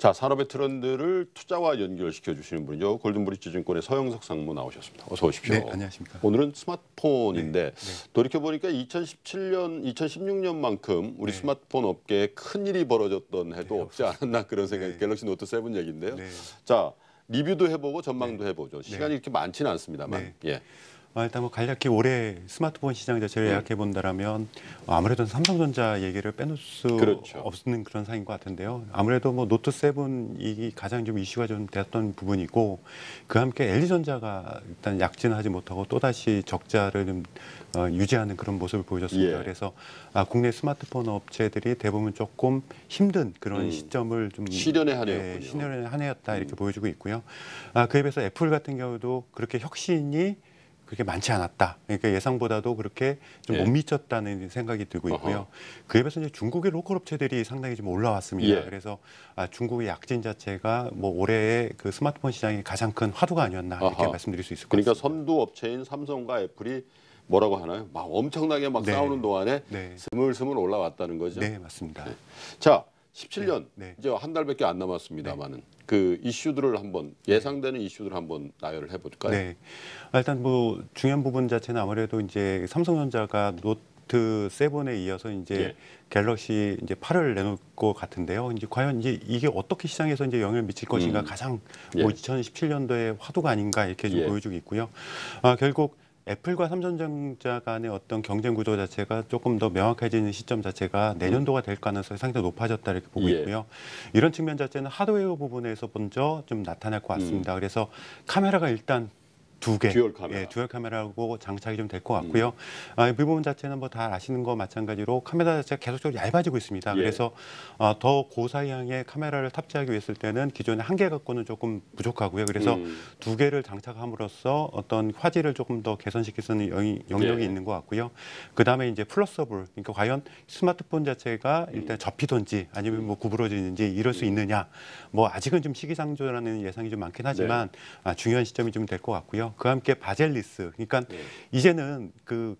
자, 산업의 트렌드를 투자와 연결시켜 주시는 분이죠. 골든브리지 증권의 서영석 상무 나오셨습니다. 어서 오십시오. 네, 안녕하십니까. 오늘은 스마트폰인데 네. 돌이켜보니까 2017년, 2016년만큼 우리 네. 스마트폰 업계에 큰일이 벌어졌던 해도 네, 없지 않았나 그런 생각이 네. 갤럭시 노트 7 얘기인데요. 네. 자, 리뷰도 해보고 전망도 해보죠. 시간이 이렇게 많지는 않습니다만. 네. 예. 일단 뭐 간략히 올해 스마트폰 시장 자체를 요약해 본다라면 아무래도 삼성전자 얘기를 빼놓을 수 그렇죠. 없는 그런 상인 것 같은데요. 아무래도 뭐 노트 7이 가장 좀 이슈가 좀 됐던 부분이고 그와 함께 LG전자가 일단 약진하지 못하고 또 다시 적자를 좀 유지하는 그런 모습을 보여줬습니다. 예. 그래서 국내 스마트폰 업체들이 대부분 조금 힘든 그런 시점을 좀 시련의 한 해였군요. 네, 시련의 한 해였다 이렇게 보여주고 있고요. 그에 비해서 애플 같은 경우도 그렇게 혁신이 그렇게 많지 않았다. 그러니까 예상보다도 그렇게 좀 못 예. 미쳤다는 생각이 들고 있고요. 그에 비해서 이제 중국의 로컬 업체들이 상당히 좀 올라왔습니다. 예. 그래서 중국의 약진 자체가 뭐 올해의 그 스마트폰 시장의 가장 큰 화두가 아니었나 이렇게 말씀드릴 수 있을 것 그러니까 같습니다. 선두 업체인 삼성과 애플이 뭐라고 하나요? 막 엄청나게 막 네. 싸우는 동안에 네. 스물스물 올라왔다는 거죠. 네, 맞습니다. 자, 17년 네. 이제 한 달밖에 안 남았습니다만은 그 이슈들을 한번 예상되는 이슈들을 한번 나열을 해볼까요? 네. 일단 뭐 중요한 부분 자체는 아무래도 이제 삼성전자가 노트 7에 이어서 이제 예. 갤럭시 이제 8을 내놓을 것 같은데요. 이제 과연 이제 이게 어떻게 시장에서 이제 영향을 미칠 것인가 가장 예. 뭐 2017년도의 화두가 아닌가 이렇게 좀 예. 보여주고 있고요. 결국 애플과 삼성전자 간의 어떤 경쟁 구조 자체가 조금 더 명확해지는 시점 자체가 내년도가 될 가능성이 상당히 높아졌다 이렇게 보고 예. 있고요. 이런 측면 자체는 하드웨어 부분에서 먼저 좀 나타날 것 같습니다. 그래서 카메라가 일단 두 개, 듀얼 카메라. 예, 듀얼 카메라고 장착이 좀 될 것 같고요. 이 부분 자체는 뭐 다 아시는 거 마찬가지로 카메라 자체가 계속적으로 얇아지고 있습니다. 예. 그래서 더 고사양의 카메라를 탑재하기 위해서 때는 기존에 한 개 갖고는 조금 부족하고요. 그래서 두 개를 장착함으로써 어떤 화질을 조금 더 개선시킬 수 있는 영역이 예. 있는 것 같고요. 그 다음에 이제 플러서블, 그러니까 과연 스마트폰 자체가 일단 접히든지 아니면 뭐 구부러지는지 이럴 수 있느냐. 뭐 아직은 좀 시기상조라는 예상이 좀 많긴 하지만 중요한 시점이 좀 될 것 같고요. 그와 함께 바젤리스, 그러니까 이제는 그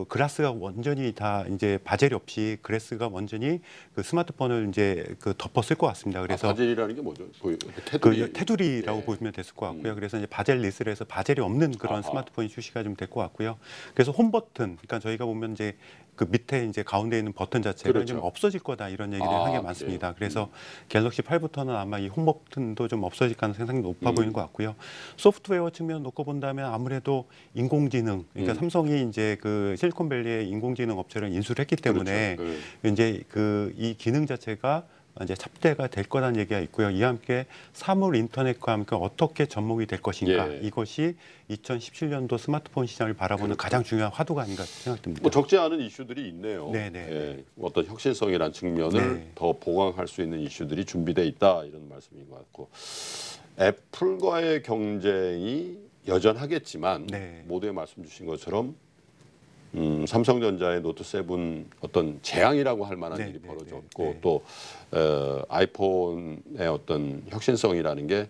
글라스가 완전히 다 이제 바젤이 없이 글라스가 완전히 그 스마트폰을 이제 그 덮어 쓸 것 같습니다. 그래서 바젤이라는 게 뭐죠? 그 테두리라고 예. 보시면 됐을 것 같고요. 그래서 이제 바젤리스를 해서 바젤이 없는 그런 스마트폰이 출시가 좀 될 것 같고요. 그래서 홈 버튼, 그러니까 저희가 보면 이제 그 밑에 이제 가운데 있는 버튼 자체가 그렇죠. 좀 없어질 거다 이런 얘기를 한 게 많습니다. 그래서 갤럭시 8부터는 아마 이 홈 버튼도 좀 없어질 가능성이 상당히 높아 보이는 것 같고요. 소프트웨어 측면 놓고 본다면 아무래도 인공지능, 그러니까 삼성이 이제 그 실리콘밸리의 인공지능 업체를 인수를 했기 때문에 그렇죠. 이제 그 이 기능 자체가 이제 탑재가 될 거라는 얘기가 있고요. 이와 함께 사물 인터넷과 함께 어떻게 접목이 될 것인가. 예. 이것이 2017년도 스마트폰 시장을 바라보는 가장 중요한 화두가 아닌가 생각됩니다. 뭐 적지 않은 이슈들이 있네요. 네네. 예. 어떤 혁신성이라는 측면을 더 보강할 수 있는 이슈들이 준비돼 있다 이런 말씀인 것 같고 애플과의 경쟁이 여전하겠지만 모두에 말씀 주신 것처럼 삼성전자의 노트 7 어떤 재앙이라고 할 만한 일이 벌어졌고 또 아이폰의 어떤 혁신성이라는 게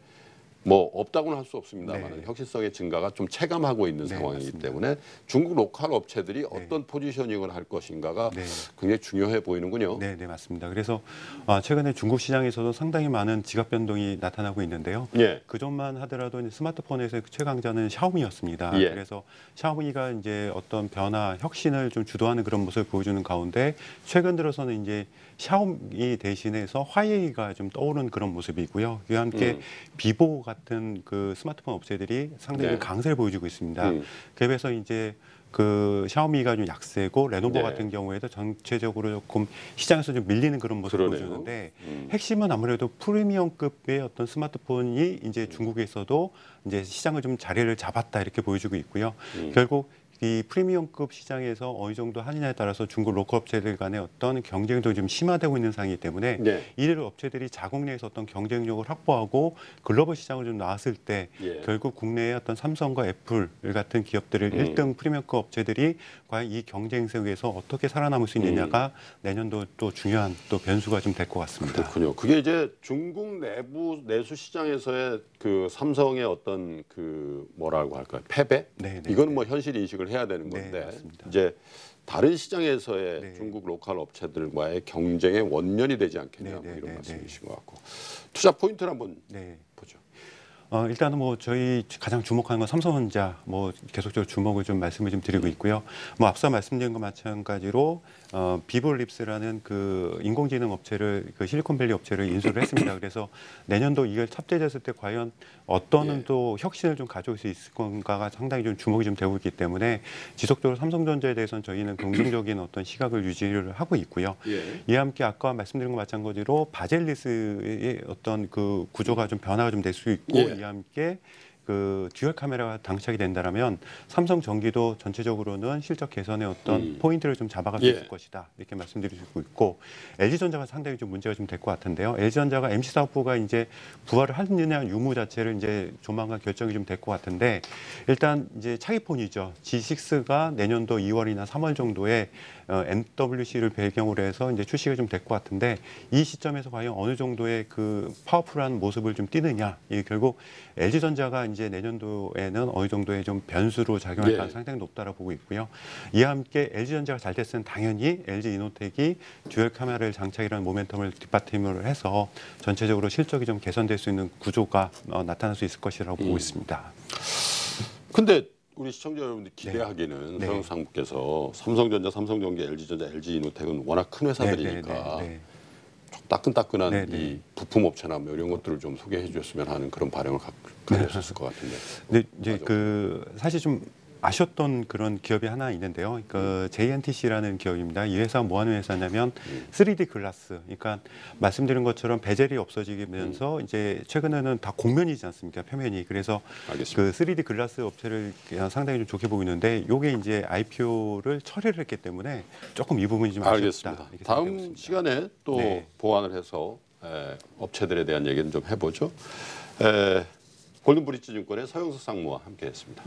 뭐 없다고는 할 수 없습니다만 혁신성의 증가가 좀 체감하고 있는 상황이기 맞습니다. 때문에 중국 로컬 업체들이 어떤 포지셔닝을 할 것인가가 굉장히 중요해 보이는군요. 네, 맞습니다. 그래서 최근에 중국 시장에서도 상당히 많은 지각 변동이 나타나고 있는데요. 예. 그전만 하더라도 이제 스마트폰에서 최강자는 샤오미였습니다. 예. 그래서 샤오미가 이제 어떤 변화, 혁신을 좀 주도하는 그런 모습을 보여주는 가운데 최근 들어서는 이제 샤오미 대신해서 화웨이가 좀 떠오르는 그런 모습이고요. 이와 함께 비보 같은 그 스마트폰 업체들이 상당히 강세를 보여주고 있습니다. 그래서 이제 그 샤오미가 좀 약세고 레노버 같은 경우에도 전체적으로 조금 시장에서 좀 밀리는 그런 모습을 보여주는데 핵심은 아무래도 프리미엄급의 어떤 스마트폰이 이제 중국에서도 이제 시장을 좀 자리를 잡았다 이렇게 보여주고 있고요. 결국 이 프리미엄급 시장에서 어느 정도 하느냐에 따라서 중국 로컬 업체들 간의 어떤 경쟁도 좀 심화되고 있는 상황이기 때문에 이를 업체들이 자국 내에서 어떤 경쟁력을 확보하고 글로벌 시장을 좀 나왔을 때 결국 국내의 어떤 삼성과 애플 같은 기업들을 1등 프리미엄급 업체들이 과연 이 경쟁 속에서 어떻게 살아남을 수 있느냐가 내년도 또 중요한 또 변수가 좀 될 것 같습니다. 그렇군요. 그게 이제 중국 내수 시장에서의 그 삼성의 어떤 그 뭐라고 할까요? 패배? 이거는 뭐 현실 인식을 대응을 해야 되는 건데 맞습니다. 이제 다른 시장에서의 네. 중국 로컬 업체들과의 경쟁의 원년이 되지 않겠냐 뭐 이런 네. 말씀이신 것 같고 투자 포인트를 한번 보죠. 일단은 뭐 저희 가장 주목하는 건 삼성전자 뭐 계속적으로 주목을 좀 말씀을 좀 드리고 있고요. 뭐 앞서 말씀드린 것 마찬가지로 비볼립스라는 그 인공지능 업체를 그 실리콘밸리 업체를 인수를 했습니다. 그래서 내년도 이걸 탑재됐을 때 과연 어떤 또 혁신을 좀 가져올 수 있을 건가가 상당히 좀 주목이 좀 되고 있기 때문에 지속적으로 삼성전자에 대해서는 저희는 긍정적인 어떤 시각을 유지를 하고 있고요. 이와 함께 아까 말씀드린 것 마찬가지로 바젤리스의 어떤 그 구조가 좀 변화가 좀 될 수 있고 이와 함께 그 듀얼 카메라가 장착이 된다라면 삼성 전기도 전체적으로는 실적 개선의 어떤 포인트를 좀 잡아갈 수 있을 것이다 이렇게 말씀드리고 있고 LG전자가 상당히 좀 문제가 좀 될 것 같은데요. LG전자가 MC 사업부가 이제 부활을 하느냐 유무 자체를 이제 조만간 결정이 좀 될 것 같은데 일단 이제 차기폰이죠. G6가 내년도 2월이나 3월 정도에 MWC를 배경으로 해서 이제 출시가 좀 될 것 같은데 이 시점에서 과연 어느 정도의 그 파워풀한 모습을 좀 띠느냐 이게 결국 LG전자가 이제 내년도에는 어느 정도의 좀 변수로 작용할 가능성이 상당히 높다라고 보고 있고요. 이와 함께 LG전자가 잘 됐으면 당연히 LG이노텍이 듀얼 카메라를 장착이라는 모멘텀을 뒷받침을 해서 전체적으로 실적이 좀 개선될 수 있는 구조가 나타날 수 있을 것이라고 보고 있습니다. 근데 우리 시청자 여러분들 기대하기는 서영 상무께서 삼성전자, 삼성전기, LG전자, LG이노텍은 워낙 큰 회사들이니까 따끈따끈한 이 부품 업체나 뭐 이런 것들을 좀 소개해 주셨으면 하는 그런 바람을 가졌을 것 같은데. 근데 이제 그 사실 좀 아쉬웠던 그런 기업이 하나 있는데요. 그 JNTC라는 기업입니다. 이 회사가 뭐 하는 회사냐면 3D 글라스. 그러니까 말씀드린 것처럼 베젤이 없어지면서 이제 최근에는 다 곡면이지 않습니까? 표면이. 그래서 알겠습니다. 그 3D 글라스 업체를 상당히 좀 좋게 보고 있는데 요게 이제 IPO를 처리를 했기 때문에 조금 이 부분이 좀 아쉽다. 알겠습니다. 다음 시간에 또 보완을 해서 업체들에 대한 얘기는 좀 해보죠. 골든브리지 증권의 서영석 상무와 함께했습니다.